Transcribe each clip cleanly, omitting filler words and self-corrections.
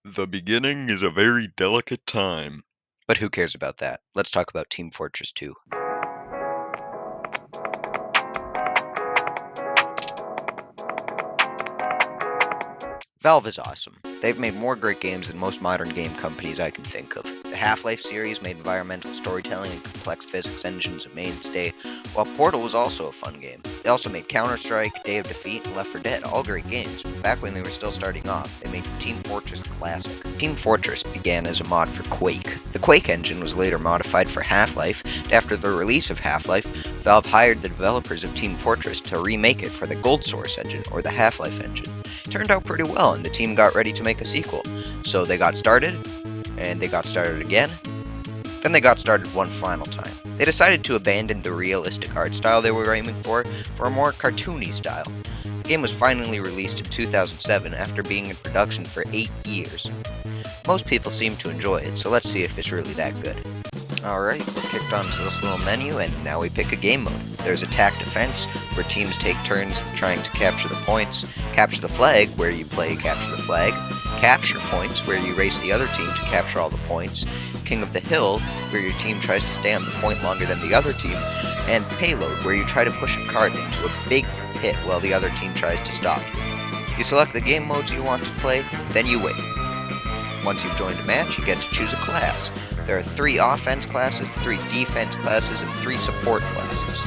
The beginning is a very delicate time. But who cares about that? Let's talk about Team Fortress 2. Valve is awesome. They've made more great games than most modern game companies I can think of. The Half-Life series made environmental storytelling and complex physics engines a mainstay, while Portal was also a fun game. They also made Counter-Strike, Day of Defeat, and Left 4 Dead, all great games. Back when they were still starting off, they made Team Fortress Classic. Team Fortress began as a mod for Quake. The Quake engine was later modified for Half-Life, and after the release of Half-Life, Valve hired the developers of Team Fortress to remake it for the Gold Source engine, or the Half-Life engine. It turned out pretty well, and the team got ready to make a sequel. So they got started, and they got started again, then they got started one final time. They decided to abandon the realistic art style they were aiming for a more cartoony style. The game was finally released in 2007 after being in production for 8 years. Most people seem to enjoy it, so let's see if it's really that good. Alright, we're kicked onto this little menu, and now we pick a game mode. There's attack defense, where teams take turns trying to capture the points, capture the flag, where you play capture the flag, capture points, where you race the other team to capture all the points, king of the hill, where your team tries to stay on the point longer than the other team, and payload, where you try to push a cart into a big pit while the other team tries to stop you. You select the game modes you want to play, then you wait. Once you've joined a match, you get to choose a class. There are 3 offense classes, 3 defense classes, and 3 support classes.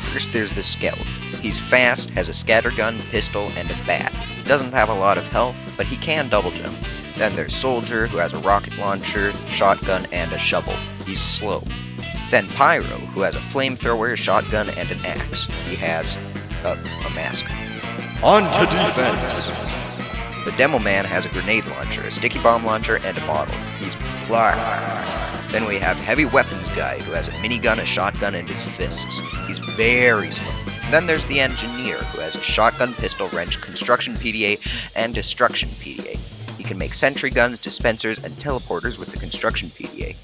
First, there's the Scout. He's fast, has a scattergun, pistol, and a bat. He doesn't have a lot of health, but he can double jump. Then there's Soldier, who has a rocket launcher, shotgun, and a shovel. He's slow. Then Pyro, who has a flamethrower, shotgun, and an axe. He has a mask. On to defense! The Demo Man has a grenade launcher, a sticky bomb launcher, and a bottle. He's black. Then we have Heavy Weapons Guy, who has a minigun, a shotgun, and his fists. He's very slow. Then there's the Engineer, who has a shotgun, pistol, wrench, construction PDA, and destruction PDA. He can make sentry guns, dispensers, and teleporters with the construction PDA.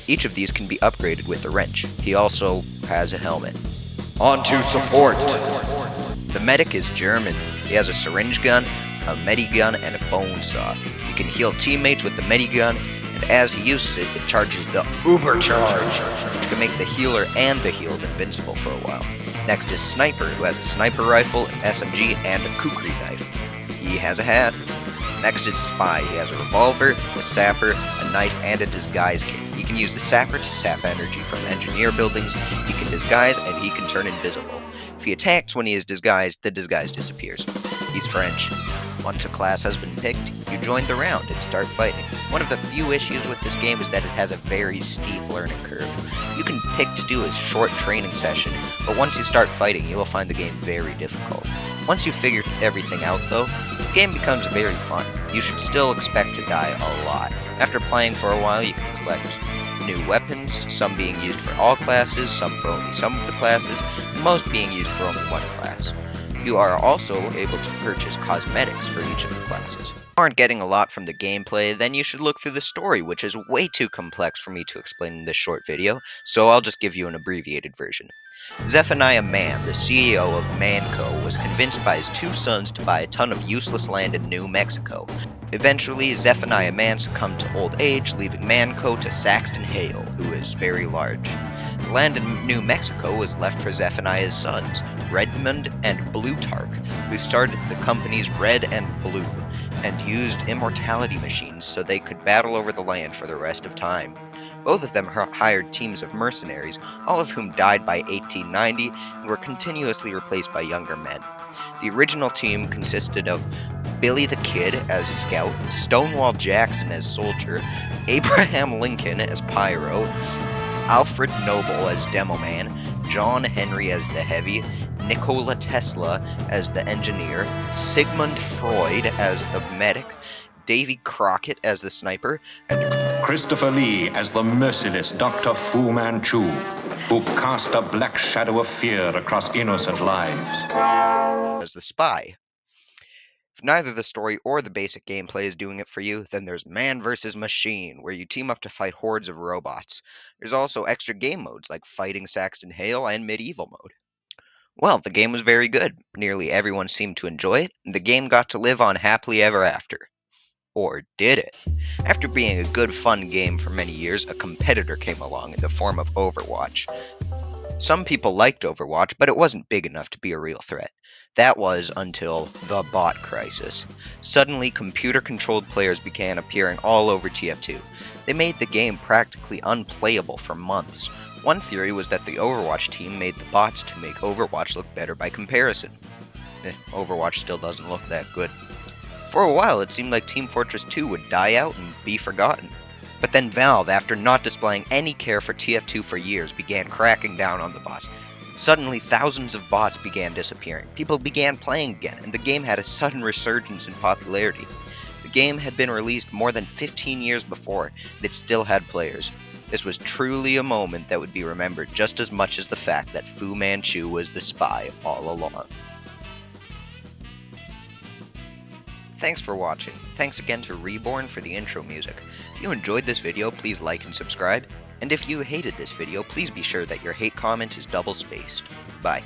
Each of these can be upgraded with the wrench. He also has a helmet. On to support! The Medic is German. He has a syringe gun, a medigun, and a bone saw. He can heal teammates with the medigun, and as he uses it, it charges the Uber Charge, which can make the healer and the healed invincible for a while. Next is Sniper, who has a sniper rifle, an SMG, and a kukri knife. He has a hat. Next is Spy. He has a revolver, a sapper, a knife, and a disguise kit. He can use the sapper to sap energy from engineer buildings, he can disguise, and he can turn invisible. If he attacks when he is disguised, the disguise disappears. He's French. Once a class has been picked, you join the round and start fighting. One of the few issues with this game is that it has a very steep learning curve. You can pick to do a short training session, but once you start fighting, you will find the game very difficult. Once you've figured everything out, though, the game becomes very fun. You should still expect to die a lot. After playing for a while, you can collect new weapons, some being used for all classes, some for only some of the classes, and most being used for only one class. You are also able to purchase cosmetics for each of the classes. If you aren't getting a lot from the gameplay, then you should look through the story, which is way too complex for me to explain in this short video, so I'll just give you an abbreviated version. Zephaniah Mann, the CEO of Manco, was convinced by his 2 sons to buy a ton of useless land in New Mexico. Eventually, Zephaniah Mann succumbed to old age, leaving Manco to Saxton Hale, who is very large. The land in New Mexico was left for Zephaniah's sons, Redmond and Blutarch, who started the companies Red and Blue, and used immortality machines so they could battle over the land for the rest of time. Both of them hired teams of mercenaries, all of whom died by 1890 and were continuously replaced by younger men. The original team consisted of Billy the Kid as Scout, Stonewall Jackson as Soldier, Abraham Lincoln as Pyro, Alfred Noble as Demo Man, John Henry as the Heavy, Nikola Tesla as the Engineer, Sigmund Freud as the Medic, Davy Crockett as the Sniper, and Christopher Lee as the merciless Dr. Fu Manchu, who cast a black shadow of fear across innocent lives as the Spy. If neither the story or the basic gameplay is doing it for you, then there's Man vs. Machine, where you team up to fight hordes of robots. There's also extra game modes like Fighting Saxton Hale and Medieval mode. Well, the game was very good. Nearly everyone seemed to enjoy it, and the game got to live on happily ever after. Or did it? After being a good fun game for many years, a competitor came along in the form of Overwatch. Some people liked Overwatch, but it wasn't big enough to be a real threat. That was until the bot crisis. Suddenly, computer-controlled players began appearing all over TF2. They made the game practically unplayable for months. One theory was that the Overwatch team made the bots to make Overwatch look better by comparison. Overwatch still doesn't look that good. For a while, it seemed like Team Fortress 2 would die out and be forgotten. But then Valve, after not displaying any care for TF2 for years, began cracking down on the bots. Suddenly, thousands of bots began disappearing. People began playing again, and the game had a sudden resurgence in popularity. The game had been released more than 15 years before, and it still had players. This was truly a moment that would be remembered just as much as the fact that Fu Manchu was the spy all along. Thanks for watching. Thanks again to Reborn for the intro music. If you enjoyed this video, please like and subscribe. And if you hated this video, please be sure that your hate comment is double spaced. Bye.